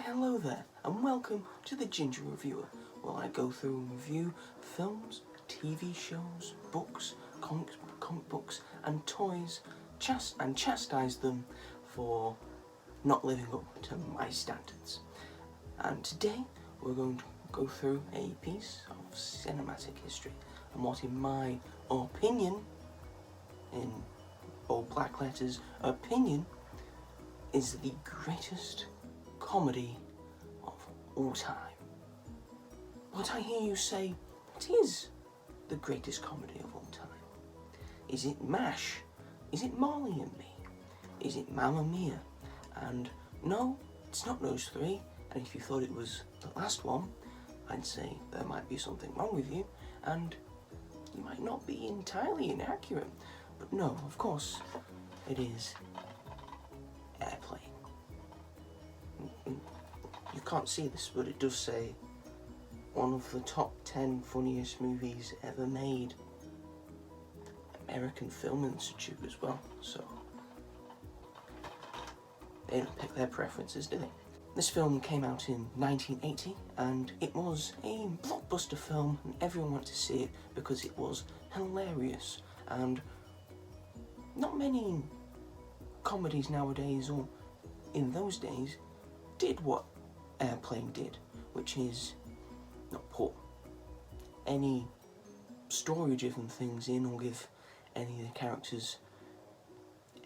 hello there, and welcome to the Ginger Reviewer, where I go through and review films, TV shows, books, comic books, and toys, and chastise them for not living up to my standards. And today, we're going to go through a piece of cinematic history, and what, in my opinion, in bold black letters, opinion, is the greatest comedy of all time. But I hear you say, what is the greatest comedy of all time? Is it MASH? Is it Marley and Me? Is it Mamma Mia? And no, it's not those three. And if you thought it was the last one, I'd say there might be something wrong with you, and you might not be entirely inaccurate. But no, of course, it is Airplane. You can't see this, but it does say one of the top 10 funniest movies ever made. American Film Institute as well, so they don't pick their preferences, do they? This film came out in 1980, and it was a blockbuster film, and everyone went to see it because it was hilarious. And not many comedies nowadays, or in those days, did what Airplane did, which is not put any story-driven things in or give any of the characters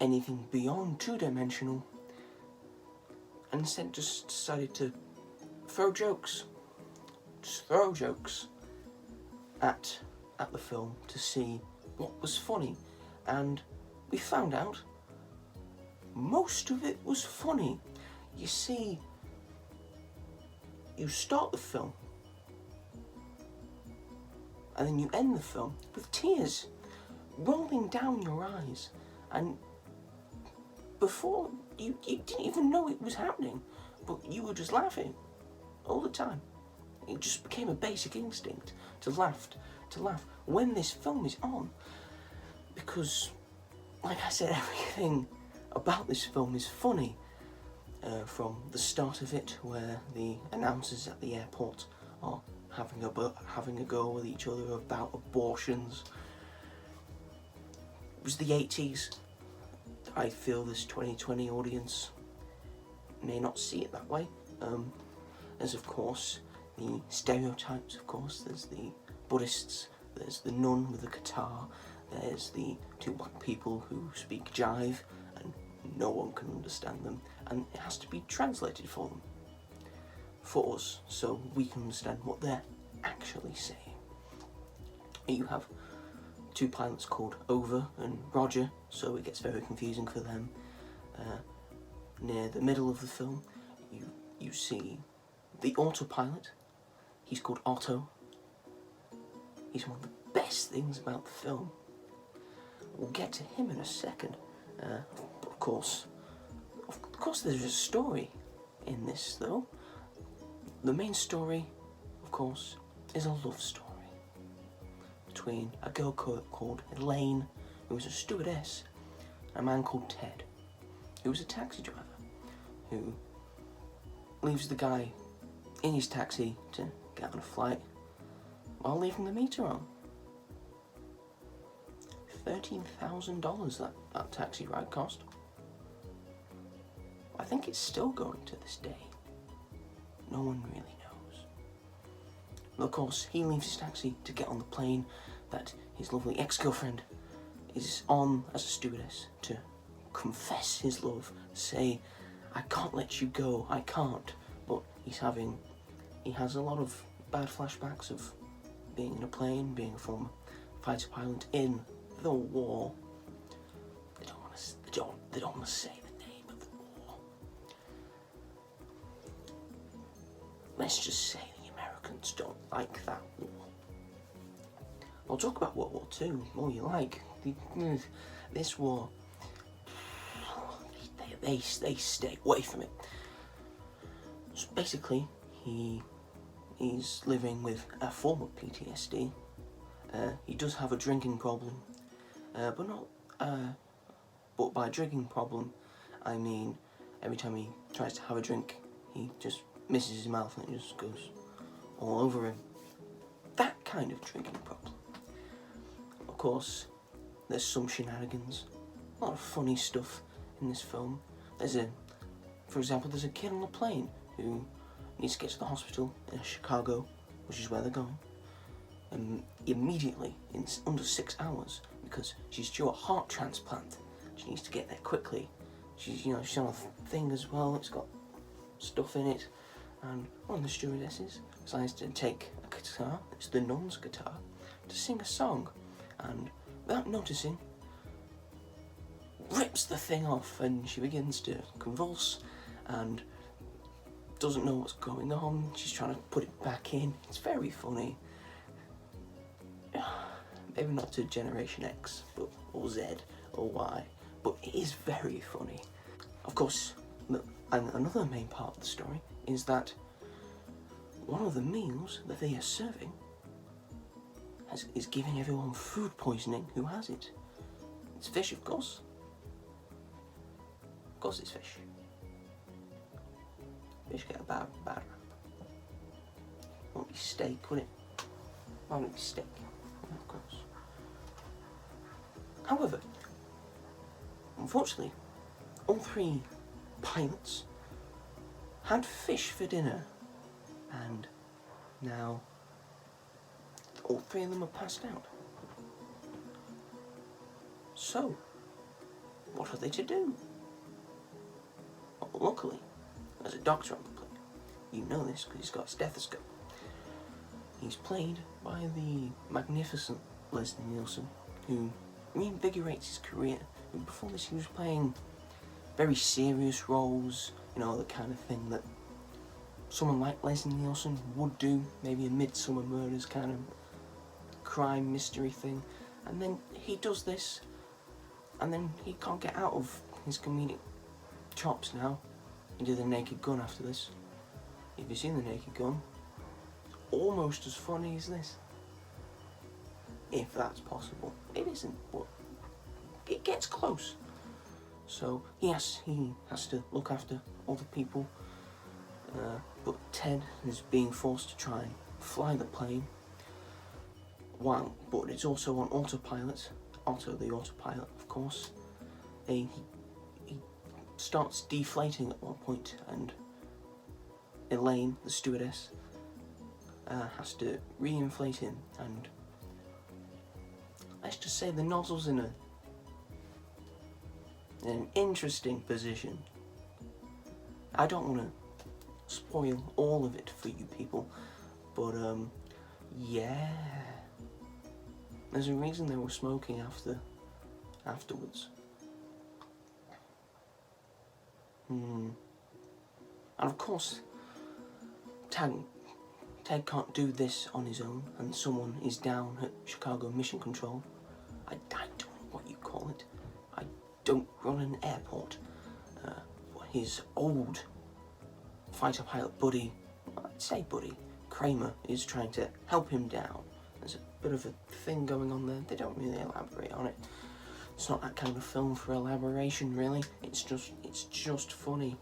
anything beyond two-dimensional, and instead just decided to throw jokes at the film to see what was funny. And we found out most of it was funny. You see, you start the film and then you end the film with tears rolling down your eyes, and before you didn't even know it was happening, but you were just laughing all the time. It just became a basic instinct to laugh when this film is on, because, like I said, everything about this film is funny. From the start of it, where the announcers at the airport are having a go with each other about abortions. It was the 80s. I feel this 2020 audience may not see it that way. There's, of course, the stereotypes. Of course, there's the Buddhists, there's the nun with the guitar, there's the two black people who speak jive and no one can understand them, and it has to be translated for them, for us, so we can understand what they're actually saying. You have two pilots called Over and Roger, so it gets very confusing for them. Near the middle of the film, you see the autopilot. He's called Otto. He's one of the best things about the film. We'll get to him in a second. Of course, there's a story in this, though. The main story, of course, is a love story between a girl called Elaine, who was a stewardess, and a man called Ted, who was a taxi driver, who leaves the guy in his taxi to get on a flight while leaving the meter on. $13,000 that taxi ride cost. I think it's still going to this day. No one really knows. And of course, he leaves his taxi to get on the plane that his lovely ex-girlfriend is on as a stewardess, to confess his love, say, I can't let you go, I can't. But he has a lot of bad flashbacks of being in a plane, being a former fighter pilot in the war. They don't want to say the name of the war. Let's just say the Americans don't like that war. I'll talk about World War II more you like. This war, they stay away from it. So basically, he's living with a form of PTSD. He does have a drinking problem, but by drinking problem, I mean every time he tries to have a drink, he just misses his mouth and it just goes all over him. That kind of drinking problem. Of course, there's some shenanigans, a lot of funny stuff in this film. For example, there's a kid on the plane who needs to get to the hospital in Chicago, which is where they're going, and immediately, in under 6 hours, because she's due a heart transplant. She needs to get there quickly. She's on a thing as well, it's got stuff in it, and one of the stewardesses decides to take a guitar, it's the nun's guitar, to sing a song, and without noticing, rips the thing off, and she begins to convulse, and doesn't know what's going on. She's trying to put it back in. It's very funny. Maybe not to Generation X, or Z, or Y, but it is very funny. Of course, and another main part of the story is that one of the meals that they are serving is giving everyone food poisoning who has it. It's fish, of course. Of course it's fish. Fish get a bad rap. Won't be steak, would it? Why would it be steak? Of course. However, unfortunately, all 3 pilots had fish for dinner, and now all 3 of them are passed out. So, what are they to do? Well, luckily, there's a doctor on the plane. You know this because he's got a stethoscope. He's played by the magnificent Leslie Nielsen, who reinvigorates his career. Before this, he was playing very serious roles, the kind of thing that someone like Leslie Nielsen would do, maybe a Midsummer Murders kind of crime mystery thing. And then he does this, and then he can't get out of his comedic chops now. He did The Naked Gun after this. If you've seen The Naked Gun, almost as funny as this. If that's possible. It isn't, but it gets close. So, yes, he has to look after other people, but Ted is being forced to try and fly the plane, but it's also on autopilot. Otto, the autopilot, of course. He starts deflating at one point, and Elaine, the stewardess, has to re-inflate him, and let's just say the nozzle's in an interesting position. I don't want to spoil all of it for you people, but yeah, there's a reason they were smoking afterwards. And of course, Ted can't do this on his own, and someone is down at Chicago Mission Control. I don't know what you call it. I don't run an airport. His old fighter pilot buddy, I'd say buddy, Kramer, is trying to help him down. There's a bit of a thing going on there. They don't really elaborate on it. It's not that kind of film for elaboration, really. It's just funny.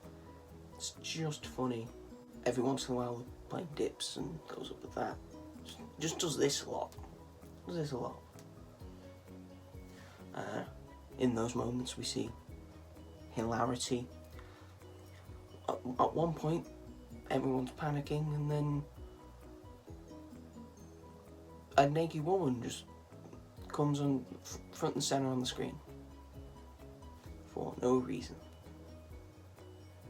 It's just funny. Every once in a while, the plane dips and goes up with that. Just does this a lot. In those moments, we see hilarity. At one point, everyone's panicking, and then a naked woman just comes on front and center on the screen for no reason.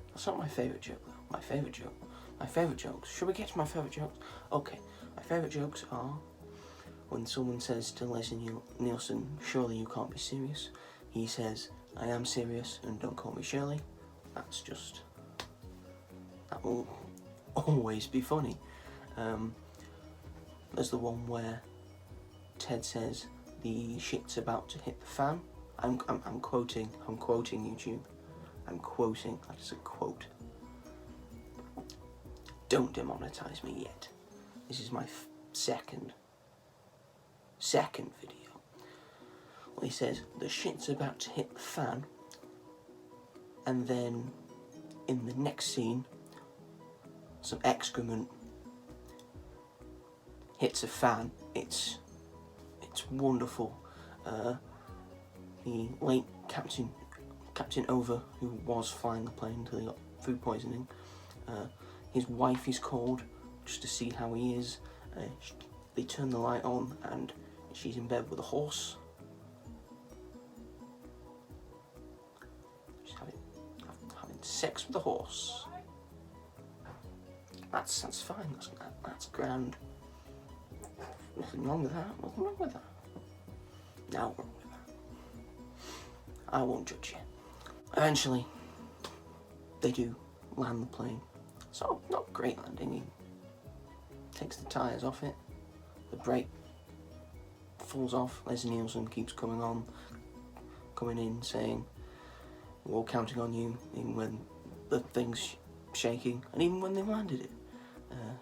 That's not my favourite joke, though. My favourite jokes. Should we get to my favourite jokes? Okay, my favourite jokes are when someone says to Leslie Nielsen, "Surely you can't be serious." He says, "I am serious, and don't call me Shirley." That will always be funny. There's the one where Ted says, "The shit's about to hit the fan." I'm quoting YouTube. I'm quoting, that is a quote. Don't demonetize me yet. This is my second video. Well, he says, "The shit's about to hit the fan," and then in the next scene, some excrement hits a fan, it's wonderful. The late Captain Over, who was flying the plane until he got food poisoning, his wife is called just to see how he is. They turn the light on and she's in bed with a horse. She's having sex with a horse. That's fine. That's grand. Nothing wrong with that. Nothing wrong with that. No wrong with that. I won't judge you. Eventually, they do land the plane. So, not great landing. He takes the tyres off it. The brake falls off. Leslie Nielsen keeps coming in saying, we're all counting on you, even when the thing's shaking, and even when they've landed it.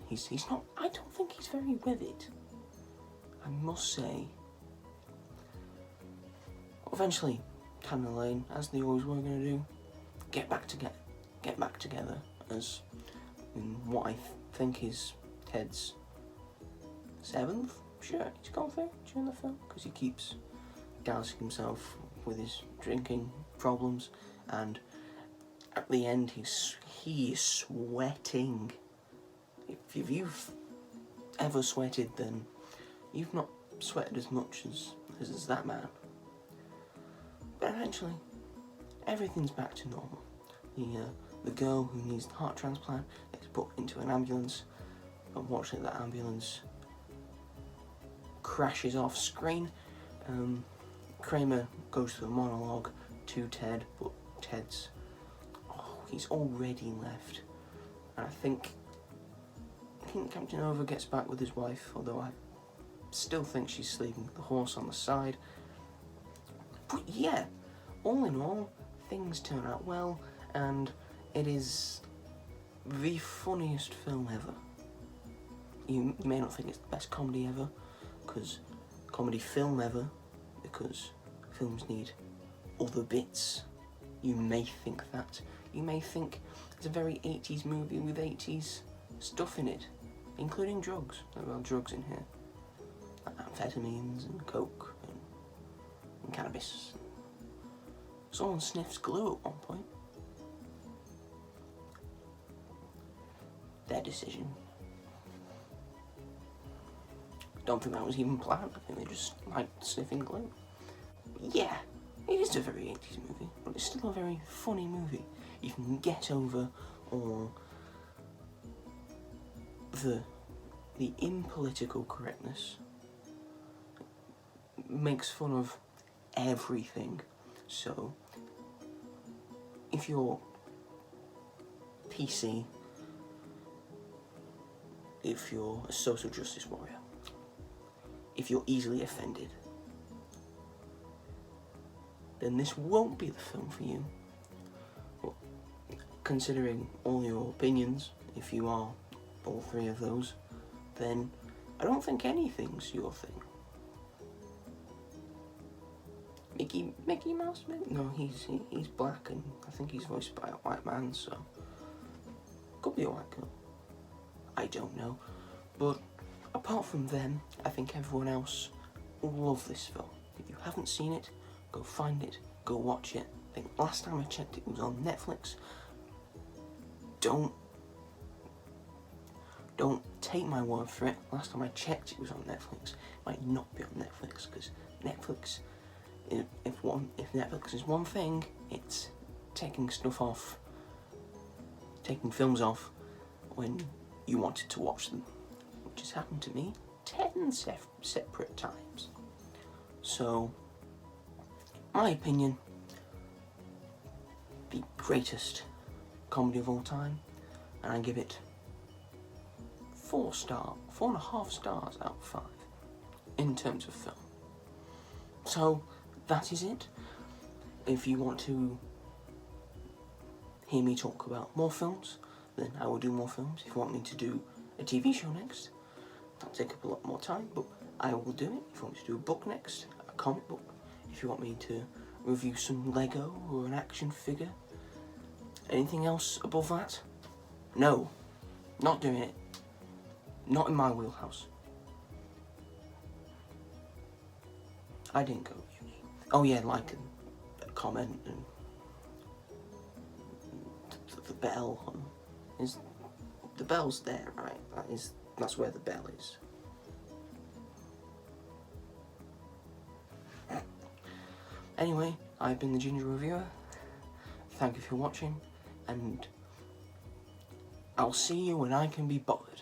He's not, I don't think he's very with it, I must say. Eventually, Tan and Elaine, as they always were going to do, get back together, as in what I think is Ted's 7th shirt he's gone through during the film, because he keeps dousing himself with his drinking problems, and at the end he is sweating. If you've ever sweated, then you've not sweated as much as that man. But eventually, everything's back to normal. The girl who needs the heart transplant gets put into an ambulance. Unfortunately, that ambulance crashes off screen. Kramer goes through a monologue to Ted, but he's already left. And I think Captain Over gets back with his wife, although I still think she's sleeping with the horse on the side. But yeah, all in all, things turn out well, and it is the funniest film ever. You may not think it's the best comedy ever, comedy film ever, because films need other bits. You may think that. You may think it's a very 80s movie with 80s stuff in it, including drugs. There are drugs in here. Amphetamines and coke and cannabis. Someone sniffs glue at one point. Their decision. Don't think that was even planned. I think they just liked sniffing glue. Yeah, it is a very 80s movie, but it's still a very funny movie. You can get over all the impolitical correctness. Makes fun of everything. So, if you're PC, if you're a social justice warrior, if you're easily offended, then this won't be the film for you. But considering all your opinions, if you are all three of those, then I don't think anything's your thing. Mickey Mouse? No, he's black, and I think he's voiced by a white man, so could be a white girl. I don't know, but apart from them, I think everyone else will love this film. If you haven't seen it, go find it, go watch it. I think last time I checked it was on Netflix. Don't take my word for it. Last time I checked it was on Netflix. It might not be on Netflix, because Netflix, if Netflix is one thing, it's taking films off when you wanted to watch them, which has happened to me 10 separate times. So, my opinion, the greatest comedy of all time, and I give it 4.5 stars out of 5 in terms of film. So, that is it. If you want to hear me talk about more films, then I will do more films. If you want me to do a TV show next, that'll take up a lot more time, but I will do it. If you want me to do a book next, a comic book, if you want me to review some Lego or an action figure, anything else above that? No. Not doing it. Not in my wheelhouse. I didn't go to uni. Oh yeah, like and comment and the bell on. Is the bell's there, right? That's where the bell is. Anyway, I've been the Ginger Reviewer. Thank you for watching, and I'll see you when I can be bothered.